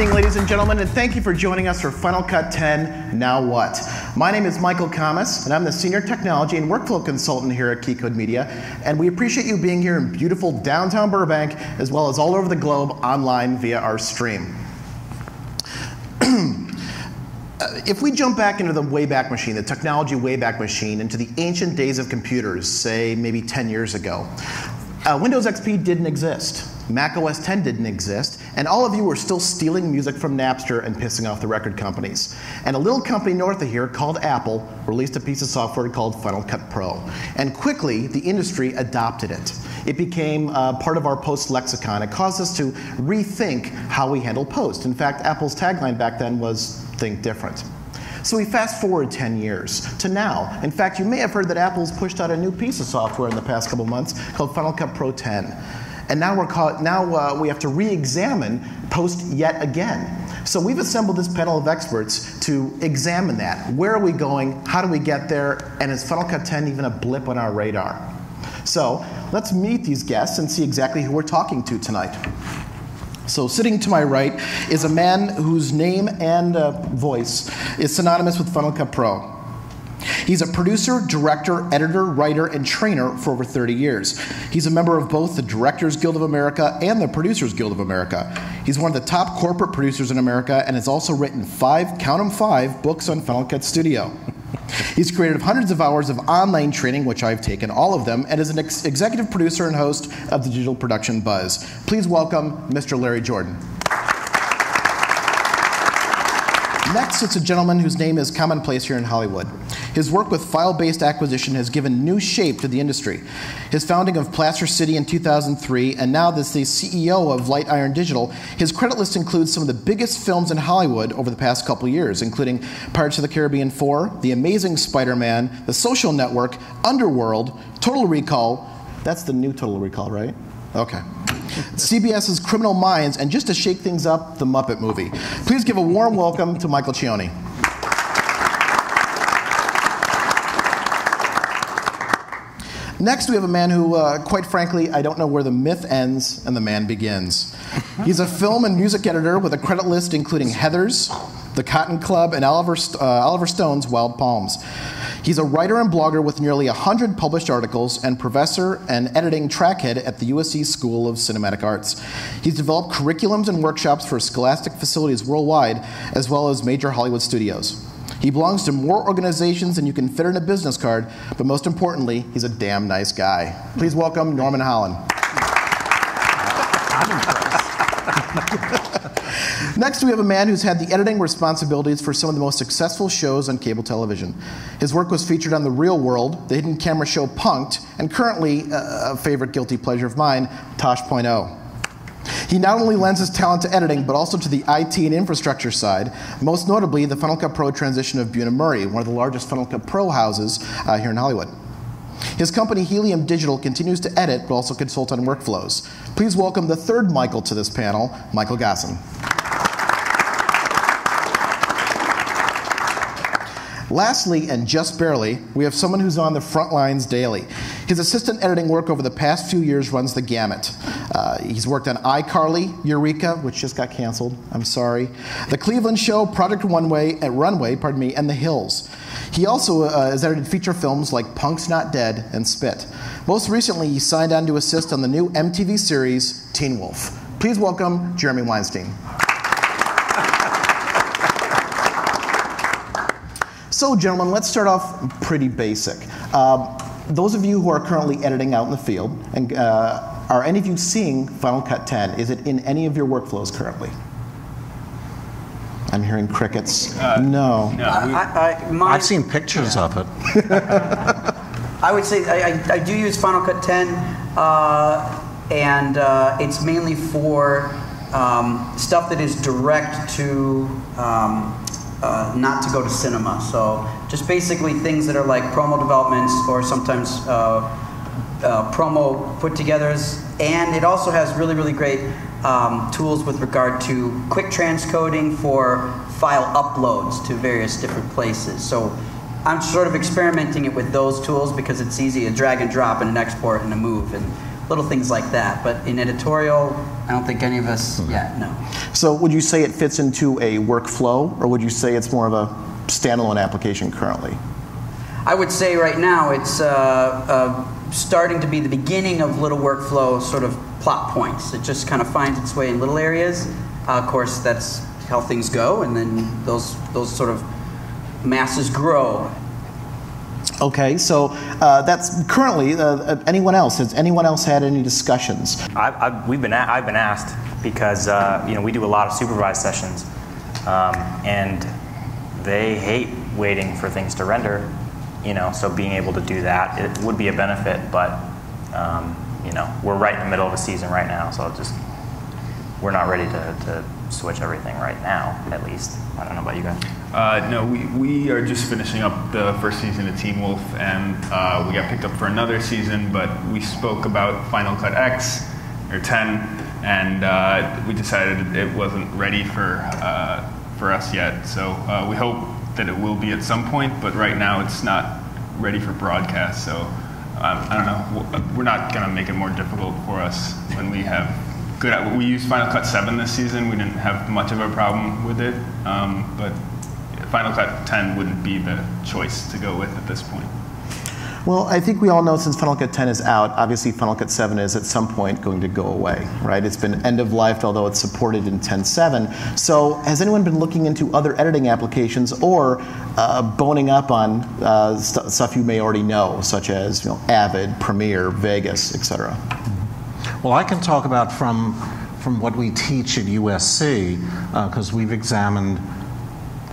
evening, ladies and gentlemen, and thank you for joining us for Final Cut 10, Now What? My name is Michael Kammes, and I'm the Senior Technology and Workflow Consultant here at KeyCode Media, and we appreciate you being here in beautiful downtown Burbank, as well as all over the globe online via our stream. If we jump back into the Wayback Machine, the technology Wayback Machine, into the ancient days of computers, say maybe 10 years ago, Windows XP didn't exist. Mac OS X didn't exist, and all of you were still stealing music from Napster and pissing off the record companies. And a little company north of here called Apple released a piece of software called Final Cut Pro. And quickly, the industry adopted it. It became part of our post lexicon. It caused us to rethink how we handle post. In fact, Apple's tagline back then was, "Think different." So we fast forward 10 years to now. In fact, you may have heard that Apple's pushed out a new piece of software in the past couple months called Final Cut Pro 10. And now we have to re-examine post yet again. So we've assembled this panel of experts to examine that. Where are we going? How do we get there? And is Final Cut 10 even a blip on our radar? So let's meet these guests and see exactly who we're talking to tonight. So sitting to my right is a man whose name and voice is synonymous with Final Cut Pro. He's a producer, director, editor, writer, and trainer for over 30 years. He's a member of both the Directors Guild of America and the Producers Guild of America. He's one of the top corporate producers in America and has also written count 'em, 5 books on Final Cut Studio. He's created hundreds of hours of online training, which I've taken all of them, and is an executive producer and host of the Digital Production Buzz. Please welcome Mr. Larry Jordan. Next sits a gentleman whose name is commonplace here in Hollywood. His work with file-based acquisition has given new shape to the industry. His founding of Placer City in 2003, and now as the CEO of Light Iron Digital, his credit list includes some of the biggest films in Hollywood over the past couple years, including Pirates of the Caribbean 4, The Amazing Spider-Man, The Social Network, Underworld, Total Recall. That's the new Total Recall, right? Okay. CBS's Criminal Minds, and just to shake things up, The Muppet Movie. Please give a warm welcome to Michael Cioni. Next, we have a man who, quite frankly, I don't know where the myth ends and the man begins. He's a film and music editor with a credit list including Heathers, The Cotton Club, and Oliver Stone's Wild Palms. He's a writer and blogger with nearly 100 published articles and professor and editing track head at the USC School of Cinematic Arts. He's developed curriculums and workshops for scholastic facilities worldwide, as well as major Hollywood studios. He belongs to more organizations than you can fit in a business card, but most importantly, he's a damn nice guy. Please welcome Norman Hollyn. I'm impressed. Next, we have a man who's had the editing responsibilities for some of the most successful shows on cable television. His work was featured on The Real World, the hidden camera show Punk'd, and currently, a favorite guilty pleasure of mine, Tosh.0. He not only lends his talent to editing, but also to the IT and infrastructure side, most notably the Final Cut Pro transition of Buna Murray, one of the largest Final Cut Pro houses here in Hollywood. His company, Helium Digital, continues to edit, but also consult on workflows. Please welcome the third Michael to this panel, Michael Gossen. Lastly, and just barely, we have someone who's on the front lines daily. His assistant editing work over the past few years runs the gamut. He's worked on iCarly, Eureka, which just got canceled, I'm sorry, The Cleveland Show, Project Runway, and The Hills. He also has edited feature films like Punk's Not Dead and Spit. Most recently, he signed on to assist on the new MTV series, Teen Wolf. Please welcome Jeremy Weinstein. So, gentlemen, let's start off pretty basic. Those of you who are currently editing out in the field, and are any of you seeing Final Cut 10? Is it in any of your workflows currently? I'm hearing crickets. No. I've seen pictures of it. I would say I do use Final Cut 10, and it's mainly for stuff that is direct to not to go to cinema. So just basically things that are like promo developments or sometimes promo put-togethers. And it also has really, really great tools with regard to quick transcoding for file uploads to various different places. So I'm sort of experimenting it with those tools because it's easy to drag and drop and an export and a move and little things like that. But in editorial, I don't think any of us yet, no. So would you say it fits into a workflow, or would you say it's more of a standalone application currently? I would say right now it's starting to be the beginning of little workflow sort of plot points. It just kind of finds its way in little areas. Of course, that's how things go, and then those sort of masses grow. Okay, so that's currently anyone else? Has anyone else had any discussions? I've been asked because we do a lot of supervised sessions, and they hate waiting for things to render. So being able to do that, it would be a benefit, but we're right in the middle of a season right now, so we're not ready to switch everything right now, at least. I don't know about you guys. No, we are just finishing up the first season of Teen Wolf, and we got picked up for another season, but we spoke about Final Cut X, or 10, and we decided it wasn't ready for us yet. So we hope that it will be at some point, but right now it's not ready for broadcast. So I don't know. We're not going to make it more difficult for us when we have good. We used Final Cut 7 this season. We didn't have much of a problem with it, but Final Cut 10 wouldn't be the choice to go with at this point. Well, I think we all know since Final Cut 10 is out, obviously Final Cut 7 is at some point going to go away, right? It's been end of life, although it's supported in 10.7. So has anyone been looking into other editing applications or boning up on stuff you may already know, such as Avid, Premiere, Vegas, etc.? Well, I can talk about from what we teach at USC, because we've examined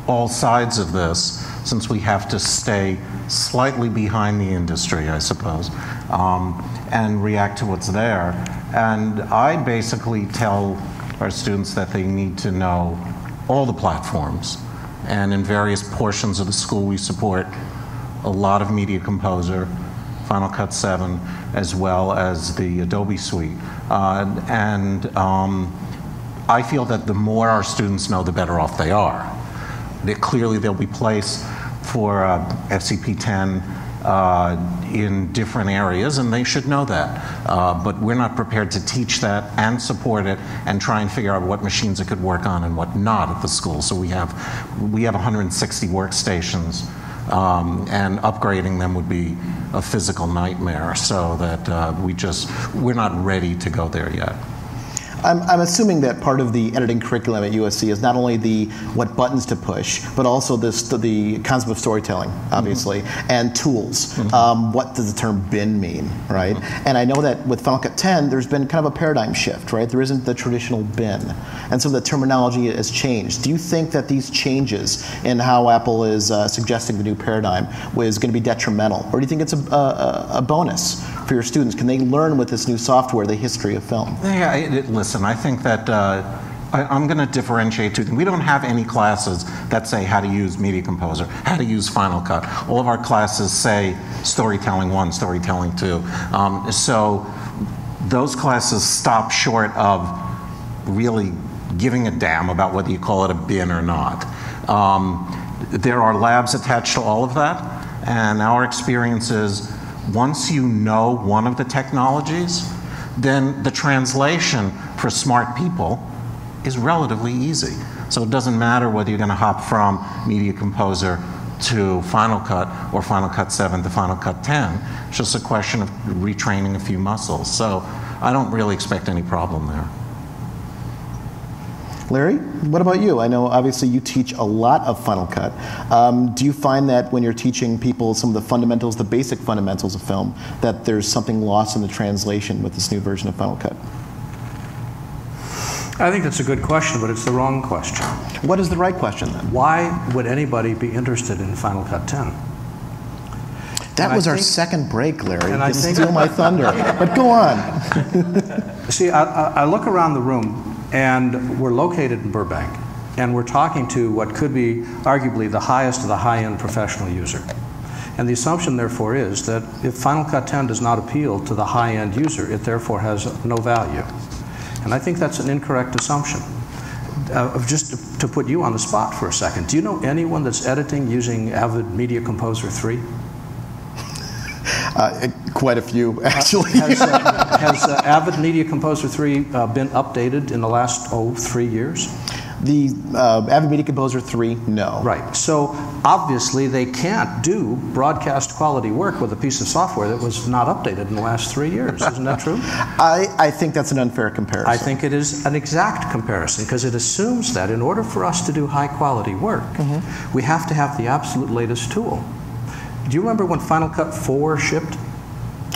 all sides of this, since we have to stay slightly behind the industry, I suppose, and react to what's there. And I basically tell our students that they need to know all the platforms. And in various portions of the school, we support a lot of Media Composer, Final Cut 7, as well as the Adobe Suite. I feel that the more our students know, the better off they are. Clearly, there'll be place for FCP10 in different areas, and they should know that. But we're not prepared to teach that and support it and try and figure out what machines it could work on and what not at the school. So we have 160 workstations, and upgrading them would be a physical nightmare. So that we're not ready to go there yet. I'm assuming that part of the editing curriculum at USC is not only what buttons to push, but also the concept of storytelling, obviously, and tools. What does the term bin mean, right? And I know that with Final Cut 10, there's been kind of a paradigm shift, right? There isn't the traditional bin. And so the terminology has changed. Do you think that these changes in how Apple is suggesting the new paradigm is going to be detrimental? Or do you think it's a bonus for your students? Can they learn with this new software the history of film? Yeah, listen, I think that I'm going to differentiate two things. We don't have any classes that say how to use Media Composer, how to use Final Cut. All of our classes say Storytelling 1, Storytelling 2. So those classes stop short of really giving a damn about whether you call it a bin or not. There are labs attached to all of that, and our experience is once you know one of the technologies, then the translation for smart people is relatively easy. So it doesn't matter whether you're going to hop from Media Composer to Final Cut or Final Cut 7 to Final Cut 10. It's just a question of retraining a few muscles. So I don't really expect any problem there. Larry, what about you? I know obviously you teach a lot of Final Cut. Do you find that when you're teaching people some of the fundamentals, the basic fundamentals of film, that there's something lost in the translation with this new version of Final Cut? I think that's a good question, but it's the wrong question. What is the right question then? Why would anybody be interested in Final Cut 10? That was our second break, Larry. You steal my thunder. But go on. See, I look around the room, and we're located in Burbank, and we're talking to what could be arguably the highest of the high-end professional user. And the assumption, therefore, is that if Final Cut 10 does not appeal to the high-end user, it therefore has no value. And I think that's an incorrect assumption. Just to put you on the spot for a second, do you know anyone that's editing using Avid Media Composer 3? Quite a few, actually. Has Avid Media Composer 3 been updated in the last, 3 years? The Avid Media Composer 3, no. Right. So obviously they can't do broadcast quality work with a piece of software that was not updated in the last 3 years. Isn't that true? I think that's an unfair comparison. I think it is an exact comparison because it assumes that in order for us to do high quality work, we have to have the absolute latest tool. Do you remember when Final Cut 4 shipped?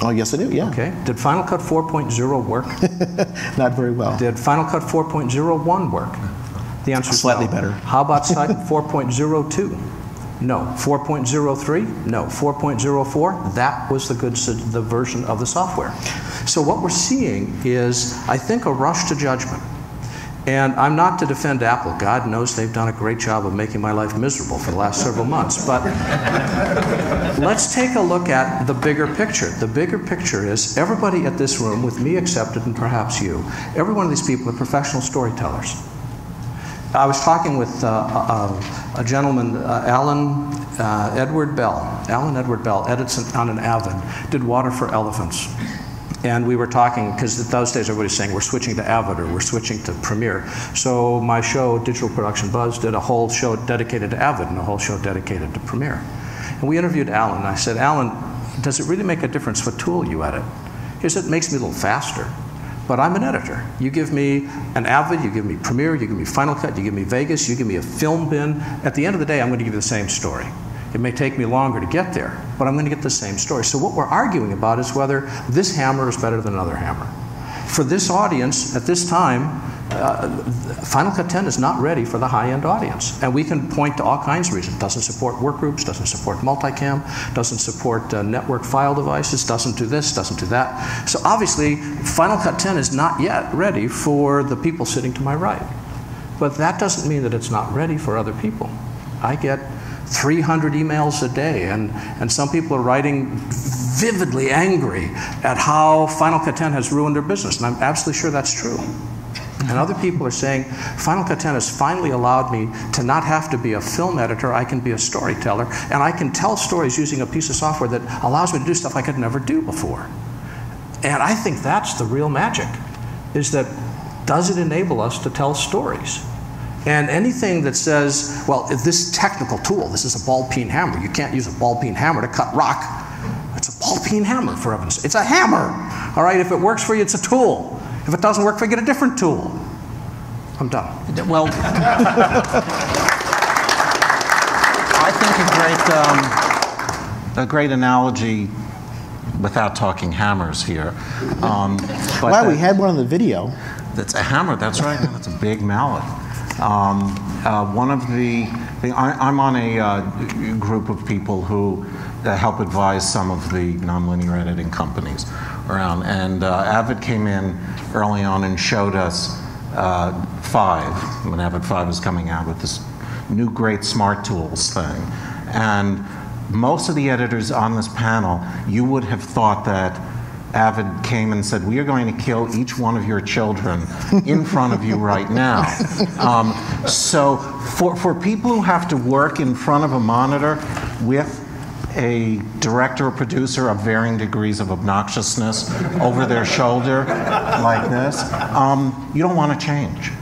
Oh, yes, I do, yeah. Okay. Did Final Cut 4.0 work? Not very well. Did Final Cut 4.01 work? The answer is slightly no. better. How about 4.02? No. 4.03? No. 4.04? That was the version of the software. So what we're seeing is, I think, a rush to judgment. And I'm not to defend Apple. God knows they've done a great job of making my life miserable for the last several months. But let's take a look at the bigger picture. The bigger picture is everybody at this room, with me accepted and perhaps you, every one of these people are professional storytellers. I was talking with a gentleman, Alan Edward Bell. Alan Edward Bell edits on an Avid, did Water for Elephants. And we were talking, because in those days everybody's saying we're switching to Avid or we're switching to Premiere. So my show, Digital Production Buzz, did a whole show dedicated to Avid and a whole show dedicated to Premiere. And we interviewed Alan. I said, Alan, does it really make a difference what tool you edit? He said, it makes me a little faster. But I'm an editor. You give me an Avid, you give me Premiere, you give me Final Cut, you give me Vegas, you give me a film bin. At the end of the day, I'm going to give you the same story. It may take me longer to get there, but I'm going to get the same story. So what we're arguing about is whether this hammer is better than another hammer. For this audience, at this time, Final Cut 10 is not ready for the high-end audience. And we can point to all kinds of reasons. It doesn't support workgroups, doesn't support multicam, doesn't support network file devices, doesn't do this, doesn't do that. So obviously, Final Cut 10 is not yet ready for the people sitting to my right. But that doesn't mean that it's not ready for other people. I get 300 emails a day, and some people are writing vividly angry at how Final Cut 10 has ruined their business, and I'm absolutely sure that's true. And other people are saying, Final Cut 10 has finally allowed me to not have to be a film editor, I can be a storyteller, and I can tell stories using a piece of software that allows me to do stuff I could never do before. And I think that's the real magic, is that does it enable us to tell stories? And anything that says, well, if this technical tool, this is a ball-peen hammer, you can't use a ball-peen hammer to cut rock. It's a ball-peen hammer, for heaven's sake. It's a hammer. All right, if it works for you, it's a tool. If it doesn't work for you, get a different tool. I'm done. Well, I think a great analogy, without talking hammers here. Wow, we had one on the video. That's a hammer, that's right. That's a big mallet. One of I'm on a group of people who help advise some of the nonlinear editing companies around, and Avid came in early on and showed us 5, when Avid 5 was coming out with this new great smart tools thing. And most of the editors on this panel, you would have thought that Avid came and said, we are going to kill each one of your children in front of you right now. So for people who have to work in front of a monitor with a director or producer of varying degrees of obnoxiousness over their shoulder like this, you don't want to change.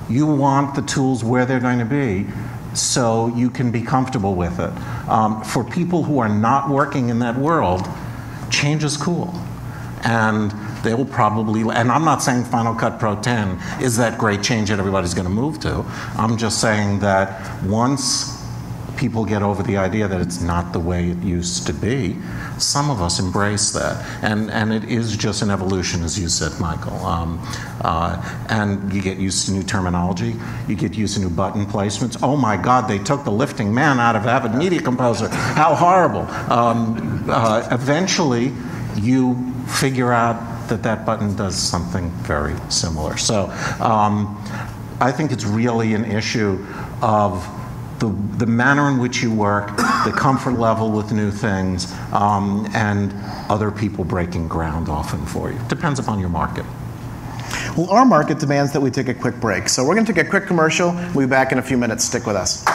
You want the tools where they're going to be so you can be comfortable with it. For people who are not working in that world, change is cool. And they will probably, and I'm not saying Final Cut Pro 10 is that great change that everybody's going to move to. I'm just saying that once people get over the idea that it's not the way it used to be, some of us embrace that. And it is just an evolution, as you said, Michael. And you get used to new terminology. You get used to new button placements. Oh my God, they took the lifting man out of Avid Media Composer. How horrible. Eventually, you figure out that that button does something very similar. So I think it's really an issue of the manner in which you work, the comfort level with new things, and other people breaking ground often for you. Depends upon your market. Well, our market demands that we take a quick break. So we're going to take a quick commercial. We'll be back in a few minutes. Stick with us.